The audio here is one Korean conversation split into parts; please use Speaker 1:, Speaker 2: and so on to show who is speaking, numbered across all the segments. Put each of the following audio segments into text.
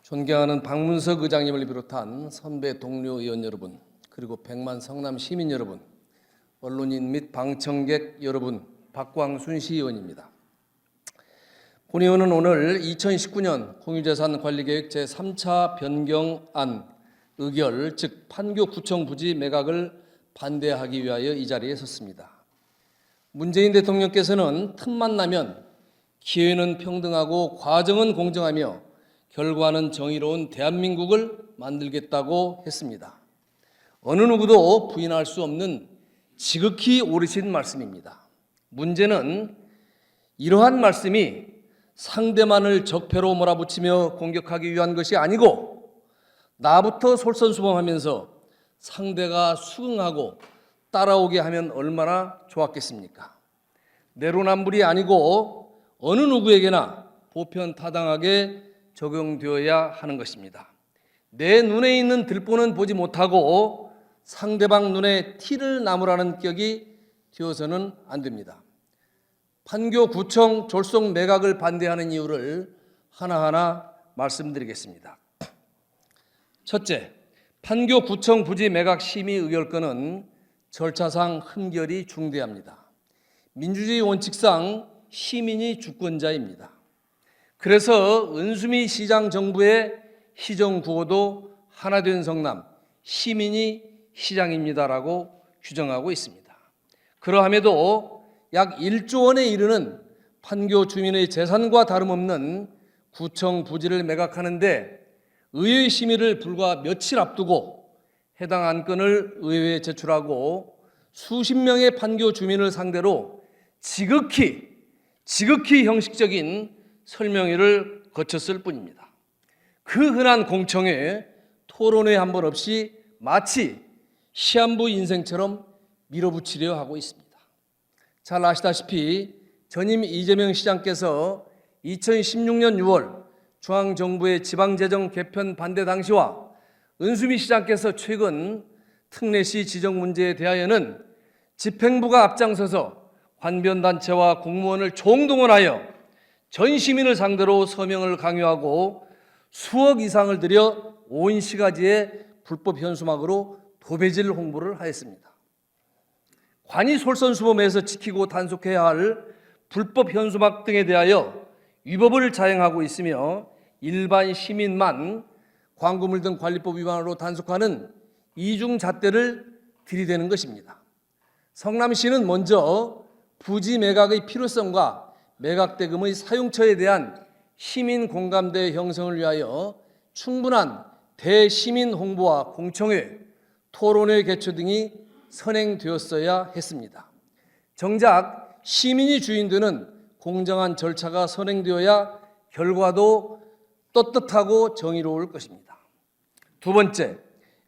Speaker 1: 존경하는 박문석 의장님을 비롯한 선배 동료 의원 여러분, 그리고 100만 성남 시민 여러분, 언론인 및 방청객 여러분, 박광순 시의원입니다. 본 의원은 오늘 2019년 공유재산관리계획 제3차 변경안 의결, 즉 판교구청 부지 매각을 반대하기 위하여 이 자리에 섰습니다. 문재인 대통령께서는 틈만 나면 기회는 평등하고 과정은 공정하며 결과는 정의로운 대한민국을 만들겠다고 했습니다. 어느 누구도 부인할 수 없는 지극히 옳으신 말씀입니다. 문제는 이러한 말씀이 상대만을 적폐로 몰아붙이며 공격하기 위한 것이 아니고 나부터 솔선수범하면서 상대가 수긍하고 따라오게 하면 얼마나 좋았겠습니까? 내로남불이 아니고 어느 누구에게나 보편타당하게 적용되어야 하는 것입니다. 내 눈에 있는 들보는 보지 못하고 상대방 눈에 티를 남으라는 격이 되어서는 안 됩니다. 판교구청 졸속 매각을 반대하는 이유를 하나하나 말씀드리겠습니다. 첫째, 판교구청 부지 매각 심의 의결권은 절차상 흠결이 중대합니다. 민주주의 원칙상 시민이 주권자입니다. 그래서 은수미 시장 정부의 시정구호도 하나된 성남, 시민이 시장입니다라고 규정하고 있습니다. 그러함에도 약 1조 원에 이르는 판교 주민의 재산과 다름없는 구청 부지를 매각하는데 의회 심의를 불과 며칠 앞두고 해당 안건을 의회에 제출하고 수십 명의 판교 주민을 상대로 지극히 형식적인 설명회를 거쳤을 뿐입니다. 그 흔한 공청회, 토론회 한 번 없이 마치 시한부 인생처럼 밀어붙이려 하고 있습니다. 잘 아시다시피 전임 이재명 시장께서 2016년 6월 중앙정부의 지방재정 개편 반대 당시와 은수미 시장께서 최근 특례시 지정 문제에 대하여는 집행부가 앞장서서 관변단체와 공무원을 총동원하여 전 시민을 상대로 서명을 강요하고 수억 이상을 들여 온 시가지의 불법 현수막으로 도배질 홍보를 하였습니다. 관이 솔선수범해서 지키고 단속해야 할 불법 현수막 등에 대하여 위법을 자행하고 있으며 일반 시민만 광고물 등 관리법 위반으로 단속하는 이중잣대를 들이대는 것입니다. 성남시는 먼저 부지 매각의 필요성과 매각대금의 사용처에 대한 시민 공감대 형성을 위하여 충분한 대시민 홍보와 공청회, 토론회 개최 등이 선행되었어야 했습니다. 정작 시민이 주인되는 공정한 절차가 선행되어야 결과도 떳떳하고 정의로울 것입니다. 두 번째,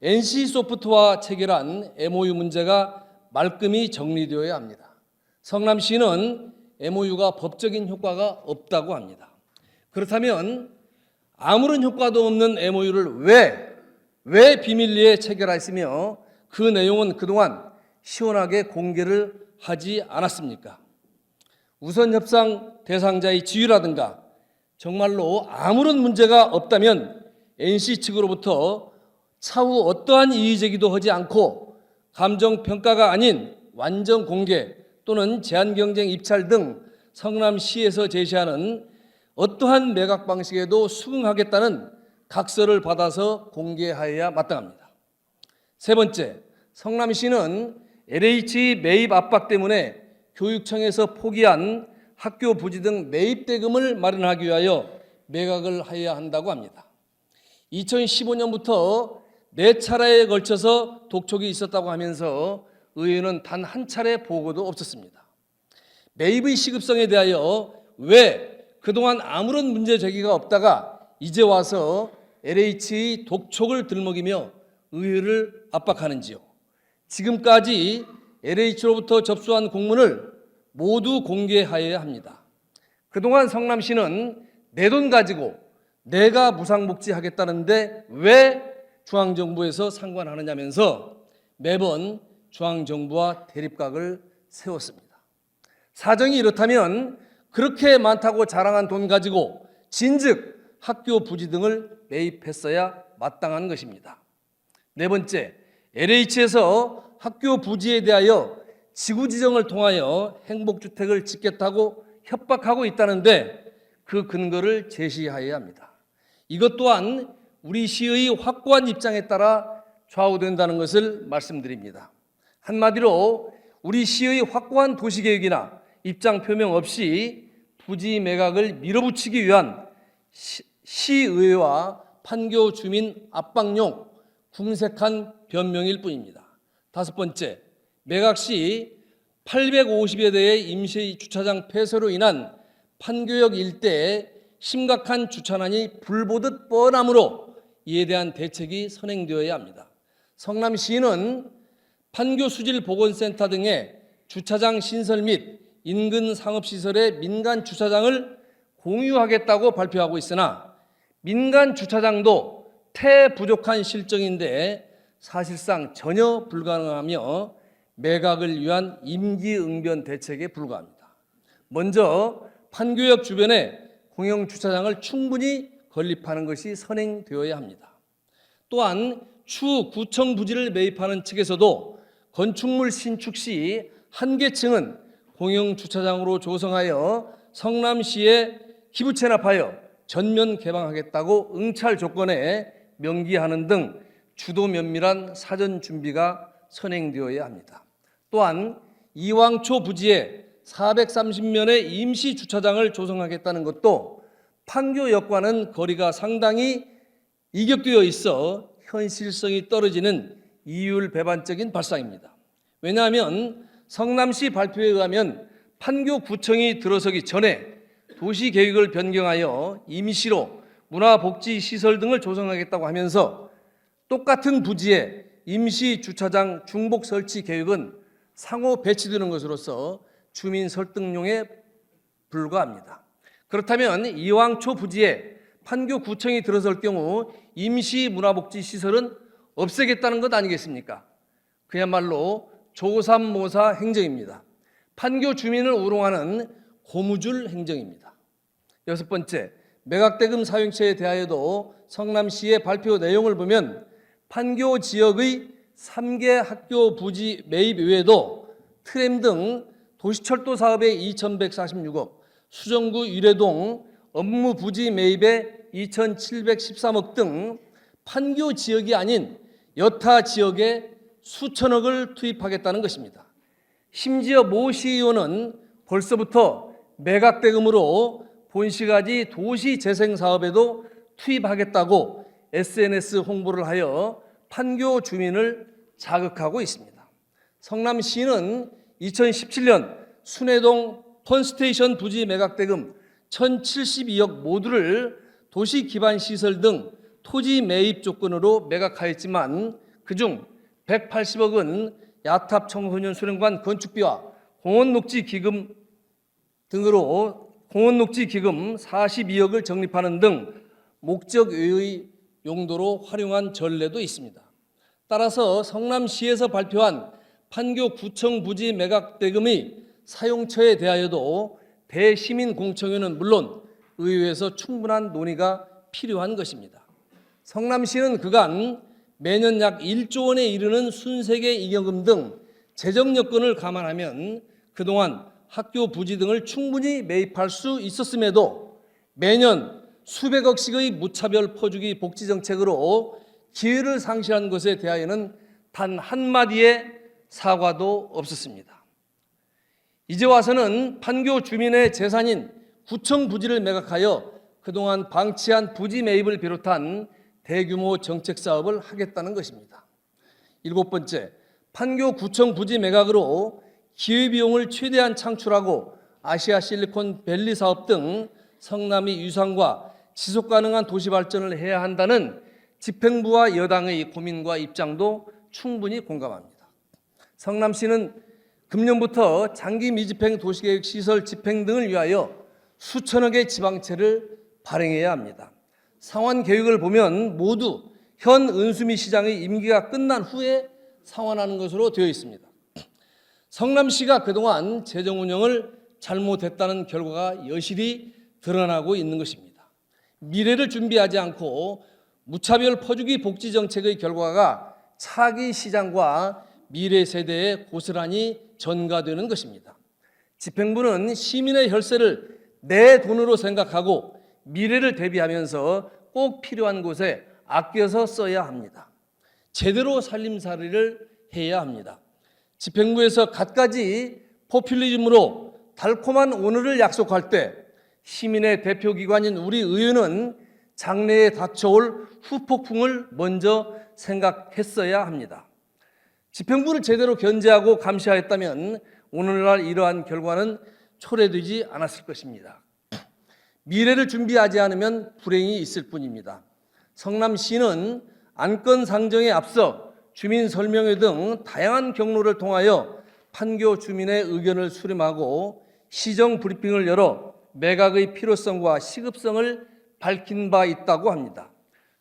Speaker 1: NC소프트와 체결한 MOU 문제가 말끔히 정리되어야 합니다. 성남시는 MOU가 법적인 효과가 없다고 합니다. 그렇다면 아무런 효과도 없는 MOU를 왜 비밀리에 체결했으며 그 내용은 그동안 시원하게 공개를 하지 않았습니까? 우선 협상 대상자의 지위라든가 정말로 아무런 문제가 없다면 NC 측으로부터 차후 어떠한 이의제기도 하지 않고 감정평가가 아닌 완전 공개 또는 제한경쟁 입찰 등 성남시에서 제시하는 어떠한 매각 방식에도 수긍하겠다는 각서를 받아서 공개하여야 마땅합니다. 세 번째, 성남시는 LH 매입 압박 때문에 교육청에서 포기한 학교 부지 등 매입 대금을 마련하기 위하여 매각을 해야 한다고 합니다. 2015년부터 4차례에 걸쳐서 독촉이 있었다고 하면서 의회는 단 한 차례 보고도 없었습니다. 매입의 시급성에 대하여 왜 그동안 아무런 문제 제기가 없다가 이제 와서 LH의 독촉을 들먹이며 의회를 압박하는지요. 지금까지 LH로부터 접수한 공문을 모두 공개하여야 합니다. 그동안 성남시는 내 돈 가지고 내가 무상복지하겠다는데 왜 중앙정부에서 상관하느냐면서 매번 중앙정부와 대립각을 세웠습니다. 사정이 이렇다면 그렇게 많다고 자랑한 돈 가지고 진즉 학교 부지 등을 매입했어야 마땅한 것입니다. 네 번째, LH에서 학교 부지에 대하여 지구지정을 통하여 행복주택을 짓겠다고 협박하고 있다는데 그 근거를 제시하여야 합니다. 이것 또한 우리 시의 확고한 입장에 따라 좌우된다는 것을 말씀드립니다. 한마디로 우리 시의 확고한 도시계획이나 입장 표명 없이 부지 매각을 밀어붙이기 위한 시의회와 판교 주민 압박용 궁색한 변명일 뿐입니다. 다섯 번째, 매각 시 850여 대의 임시 주차장 폐쇄로 인한 판교역 일대에 심각한 주차난이 불보듯 뻔하므로 이에 대한 대책이 선행되어야 합니다. 성남시는 판교 수질보건센터 등의 주차장 신설 및 인근 상업시설의 민간 주차장을 공유하겠다고 발표하고 있으나 민간 주차장도 태부족한 실정인데 사실상 전혀 불가능하며 매각을 위한 임기응변 대책에 불과합니다. 먼저 판교역 주변에 공영 주차장을 충분히 건립하는 것이 선행되어야 합니다. 또한 추후 구청 부지를 매입하는 측에서도 건축물 신축 시 한 계층은 공영 주차장으로 조성하여 성남시에 기부 체납하여 전면 개방하겠다고 응찰 조건에 명기하는 등 주도 면밀한 사전 준비가 선행되어야 합니다. 또한 이왕초 부지에 430면의 임시 주차장을 조성하겠다는 것도 판교역과는 거리가 상당히 이격되어 있어 현실성이 떨어지는 이율배반적인 발상입니다. 왜냐하면 성남시 발표에 의하면 판교구청이 들어서기 전에 도시계획을 변경하여 임시로 문화복지시설 등을 조성하겠다고 하면서 똑같은 부지에 임시 주차장 중복 설치 계획은 상호 배치되는 것으로서 주민 설득용에 불과합니다. 그렇다면 이왕초 부지에 판교구청이 들어설 경우 임시 문화복지시설은 없애겠다는 것 아니겠습니까? 그야말로 조삼모사 행정입니다. 판교 주민을 우롱하는 고무줄 행정입니다. 여섯 번째, 매각대금 사용처에 대하여도 성남시의 발표 내용을 보면 판교 지역의 3개 학교 부지 매입 외에도 트램 등 도시철도 사업에 2,146억, 수정구 유래동 업무 부지 매입에 2,713억 등 판교 지역이 아닌 여타 지역에 수천억을 투입하겠다는 것입니다. 심지어 모 시의원은 벌써부터 매각대금으로 본시가지 도시재생사업에도 투입하겠다고 SNS 홍보를 하여 판교 주민을 자극하고 있습니다. 성남시는 2017년 순회동 펀스테이션 부지 매각대금 1,072억 모두를 도시기반시설 등 토지 매입 조건으로 매각하였지만 그중 180억은 야탑 청소년 수련관 건축비와 공원녹지기금 등으로 공원녹지기금 42억을 적립하는 등 목적 외의 용도로 활용한 전례도 있습니다. 따라서 성남시에서 발표한 판교구청 부지 매각대금의 사용처에 대하여도 대시민공청회는 물론 의회에서 충분한 논의가 필요한 것입니다. 성남시는 그간 매년 약 1조 원에 이르는 순세계 잉여금 등 재정 여건을 감안하면 그동안 학교 부지 등을 충분히 매입할 수 있었음에도 매년 수백억씩의 무차별 퍼주기 복지 정책으로 기회를 상실한 것에 대하여는 단 한마디의 사과도 없었습니다. 이제 와서는 판교 주민의 재산인 구청 부지를 매각하여 그동안 방치한 부지 매입을 비롯한 대규모 정책 사업을 하겠다는 것입니다. 일곱 번째, 판교 구청 부지 매각으로 기회비용을 최대한 창출하고 아시아 실리콘밸리 사업 등 성남이 유상과 지속가능한 도시 발전을 해야 한다는 집행부와 여당의 고민과 입장도 충분히 공감합니다. 성남시는 금년부터 장기 미집행 도시계획 시설 집행 등을 위하여 수천억의 지방채를 발행해야 합니다. 상환 계획을 보면 모두 현 은수미 시장의 임기가 끝난 후에 상환하는 것으로 되어 있습니다. 성남시가 그동안 재정 운영을 잘못했다는 결과가 여실히 드러나고 있는 것입니다. 미래를 준비하지 않고 무차별 퍼주기 복지 정책의 결과가 차기 시장과 미래 세대에 고스란히 전가되는 것입니다. 집행부는 시민의 혈세를 내 돈으로 생각하고 미래를 대비하면서 꼭 필요한 곳에 아껴서 써야 합니다. 제대로 살림살이를 해야 합니다. 집행부에서 갖가지 포퓰리즘으로 달콤한 오늘을 약속할 때 시민의 대표기관인 우리 의회는 장래에 닥쳐올 후폭풍을 먼저 생각했어야 합니다. 집행부를 제대로 견제하고 감시하였다면 오늘날 이러한 결과는 초래되지 않았을 것입니다. 미래를 준비하지 않으면 불행이 있을 뿐입니다. 성남시는 안건 상정에 앞서 주민 설명회 등 다양한 경로를 통하여 판교 주민의 의견을 수렴하고 시정 브리핑을 열어 매각의 필요성과 시급성을 밝힌 바 있다고 합니다.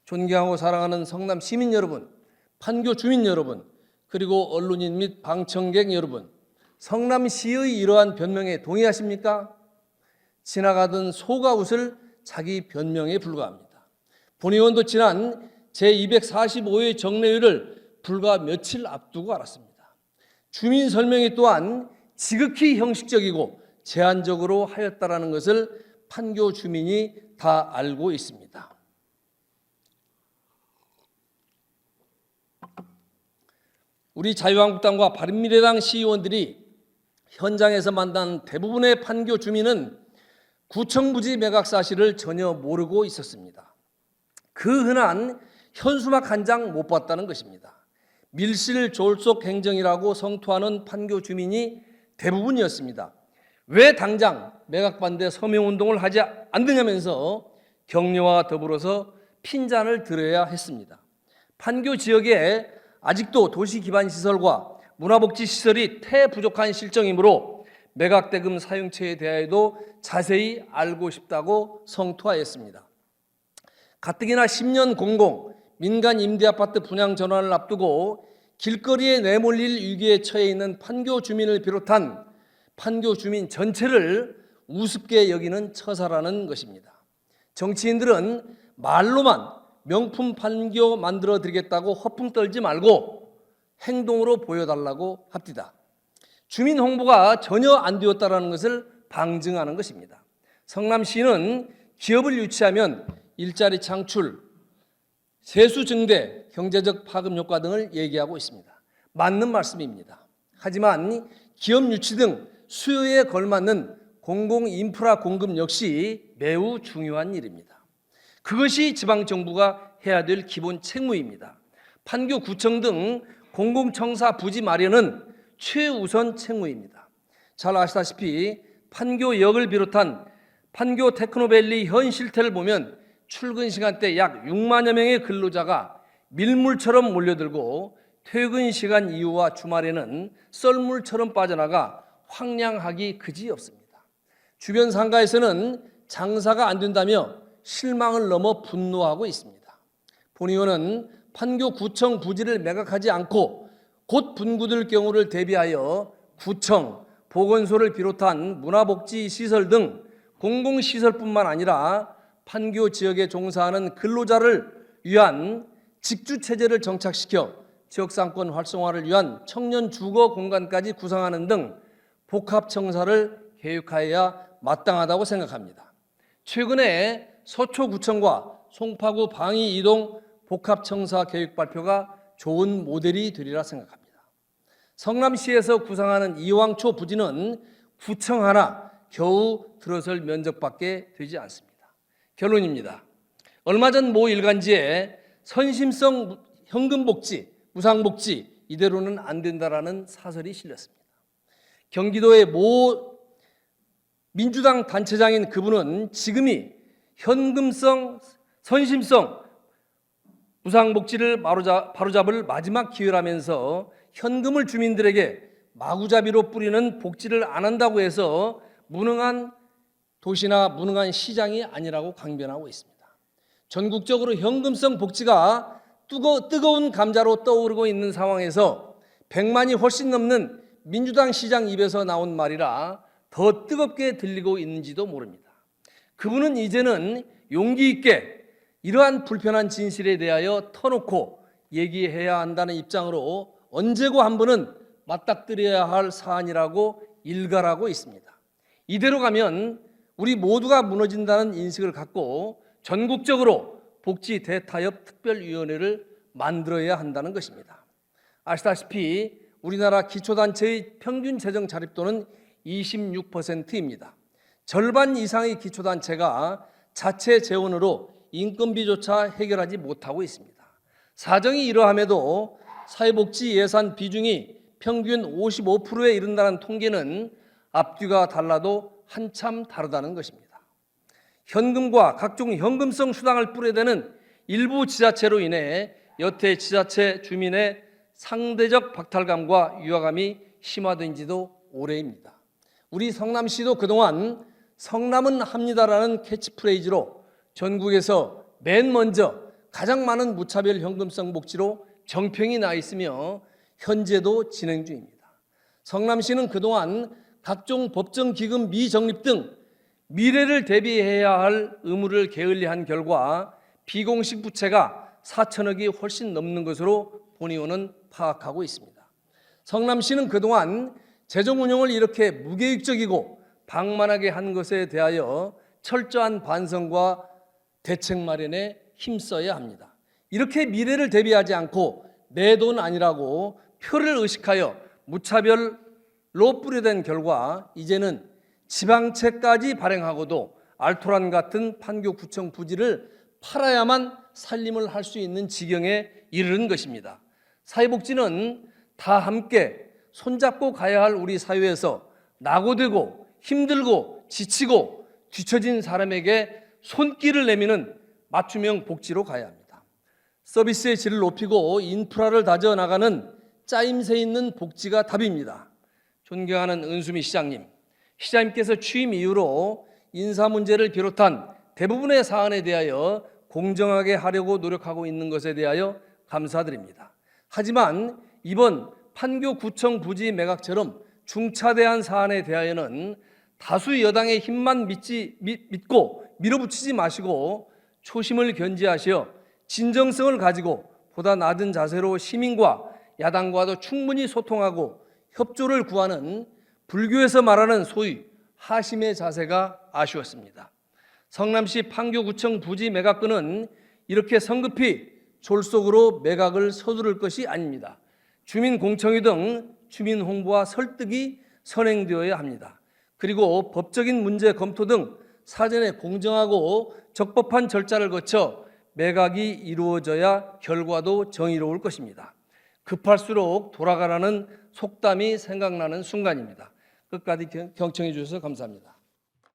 Speaker 1: 존경하고 사랑하는 성남 시민 여러분, 판교 주민 여러분, 그리고 언론인 및 방청객 여러분, 성남시의 이러한 변명에 동의하십니까? 지나가던 소가 웃을 자기 변명에 불과합니다. 본 의원도 지난 제245회 정례회를 불과 며칠 앞두고 알았습니다. 주민 설명회 또한 지극히 형식적이고 제한적으로 하였다라는 것을 판교 주민이 다 알고 있습니다. 우리 자유한국당과 바른미래당 시의원들이 현장에서 만난 대부분의 판교 주민은 구청 부지 매각 사실을 전혀 모르고 있었습니다. 그 흔한 현수막 한 장 못 봤다는 것입니다. 밀실졸속 행정이라고 성토하는 판교 주민이 대부분이었습니다. 왜 당장 매각 반대 서명운동을 하지 않느냐면서 격려와 더불어서 핀잔을 들어야 했습니다. 판교 지역에 아직도 도시기반시설과 문화복지시설이 태부족한 실정이므로 매각대금 사용처에 대하여도 자세히 알고 싶다고 성토하였습니다. 가뜩이나 10년 공공, 민간 임대아파트 분양 전환을 앞두고 길거리에 내몰릴 위기에 처해 있는 판교 주민을 비롯한 판교 주민 전체를 우습게 여기는 처사라는 것입니다. 정치인들은 말로만 명품 판교 만들어 드리겠다고 허풍 떨지 말고 행동으로 보여달라고 합디다. 주민 홍보가 전혀 안 되었다는 것을 방증하는 것입니다. 성남시는 기업을 유치하면 일자리 창출, 세수 증대, 경제적 파급 효과 등을 얘기하고 있습니다. 맞는 말씀입니다. 하지만 기업 유치 등 수요에 걸맞는 공공 인프라 공급 역시 매우 중요한 일입니다. 그것이 지방정부가 해야 될 기본 책무입니다. 판교구청 등 공공청사 부지 마련은 최우선 책무입니다. 잘 아시다시피 판교역을 비롯한 판교 테크노밸리 현 실태를 보면 출근 시간대 약 6만여 명의 근로자가 밀물처럼 몰려들고 퇴근 시간 이후와 주말에는 썰물처럼 빠져나가 황량하기 그지없습니다. 주변 상가에서는 장사가 안 된다며 실망을 넘어 분노하고 있습니다. 본 의원은 판교구청 부지를 매각하지 않고 곧 분구될 경우를 대비하여 구청, 보건소를 비롯한 문화복지시설 등 공공시설뿐만 아니라 판교 지역에 종사하는 근로자를 위한 직주체제를 정착시켜 지역상권 활성화를 위한 청년 주거 공간까지 구성하는 등 복합청사를 계획하여야 마땅하다고 생각합니다. 최근에 서초구청과 송파구 방이 이동 복합청사 계획 발표가 좋은 모델이 되리라 생각합니다. 성남시에서 구상하는 이왕초 부지는 구청 하나 겨우 들어설 면적밖에 되지 않습니다. 결론입니다. 얼마 전 모 일간지에 선심성 현금복지, 무상복지 이대로는 안 된다라는 사설이 실렸습니다. 경기도의 모 민주당 단체장인 그분은 지금이 현금성, 선심성 무상복지를 바로잡을 마지막 기회라면서 현금을 주민들에게 마구잡이로 뿌리는 복지를 안 한다고 해서 무능한 도시나 무능한 시장이 아니라고 강변하고 있습니다. 전국적으로 현금성 복지가 뜨거운 감자로 떠오르고 있는 상황에서 100만이 훨씬 넘는 민주당 시장 입에서 나온 말이라 더 뜨겁게 들리고 있는지도 모릅니다. 그분은 이제는 용기 있게 이러한 불편한 진실에 대하여 터놓고 얘기해야 한다는 입장으로 언제고 한 번은 맞닥뜨려야 할 사안이라고 일갈하고 있습니다. 이대로 가면 우리 모두가 무너진다는 인식을 갖고 전국적으로 복지 대타협 특별위원회를 만들어야 한다는 것입니다. 아시다시피 우리나라 기초단체의 평균 재정 자립도는 26%입니다. 절반 이상의 기초단체가 자체 재원으로 인건비조차 해결하지 못하고 있습니다. 사정이 이러함에도 사회복지 예산 비중이 평균 55%에 이른다는 통계는 앞뒤가 달라도 한참 다르다는 것입니다. 현금과 각종 현금성 수당을 뿌려대는 일부 지자체로 인해 여태 지자체 주민의 상대적 박탈감과 유화감이 심화된 지도 오래입니다. 우리 성남시도 그동안 성남은 합니다라는 캐치프레이즈로 전국에서 맨 먼저 가장 많은 무차별 현금성 복지로 정평이 나 있으며 현재도 진행 중입니다. 성남시는 그동안 각종 법정기금 미적립 등 미래를 대비해야 할 의무를 게을리한 결과 비공식 부채가 4천억이 훨씬 넘는 것으로 본의원은 파악하고 있습니다. 성남시는 그동안 재정 운영을 이렇게 무계획적이고 방만하게 한 것에 대하여 철저한 반성과 대책 마련에 힘써야 합니다. 이렇게 미래를 대비하지 않고 내 돈 아니라고 표를 의식하여 무차별로 뿌려댄 결과 이제는 지방채까지 발행하고도 알토란 같은 판교구청 부지를 팔아야만 살림을 할 수 있는 지경에 이르는 것입니다. 사회복지는 다 함께 손잡고 가야 할 우리 사회에서 낙오되고 힘들고 지치고 뒤처진 사람에게 손길을 내미는 맞춤형 복지로 가야 합니다. 서비스의 질을 높이고 인프라를 다져나가는 짜임새 있는 복지가 답입니다. 존경하는 은수미 시장님, 시장님께서 취임 이후로 인사 문제를 비롯한 대부분의 사안에 대하여 공정하게 하려고 노력하고 있는 것에 대하여 감사드립니다. 하지만 이번 판교구청 부지 매각처럼 중차대한 사안에 대하여는 다수 여당의 힘만 믿고 밀어붙이지 마시고 초심을 견지하시어 진정성을 가지고 보다 낮은 자세로 시민과 야당과도 충분히 소통하고 협조를 구하는 불교에서 말하는 소위 하심의 자세가 아쉬웠습니다. 성남시 판교구청 부지 매각건은 이렇게 성급히 졸속으로 매각을 서두를 것이 아닙니다. 주민 공청회 등 주민 홍보와 설득이 선행되어야 합니다. 그리고 법적인 문제 검토 등 사전에 공정하고 적법한 절차를 거쳐 매각이 이루어져야 결과도 정의로울 것입니다. 급할수록 돌아가라는 속담이 생각나는 순간입니다. 끝까지 경청해 주셔서 감사합니다.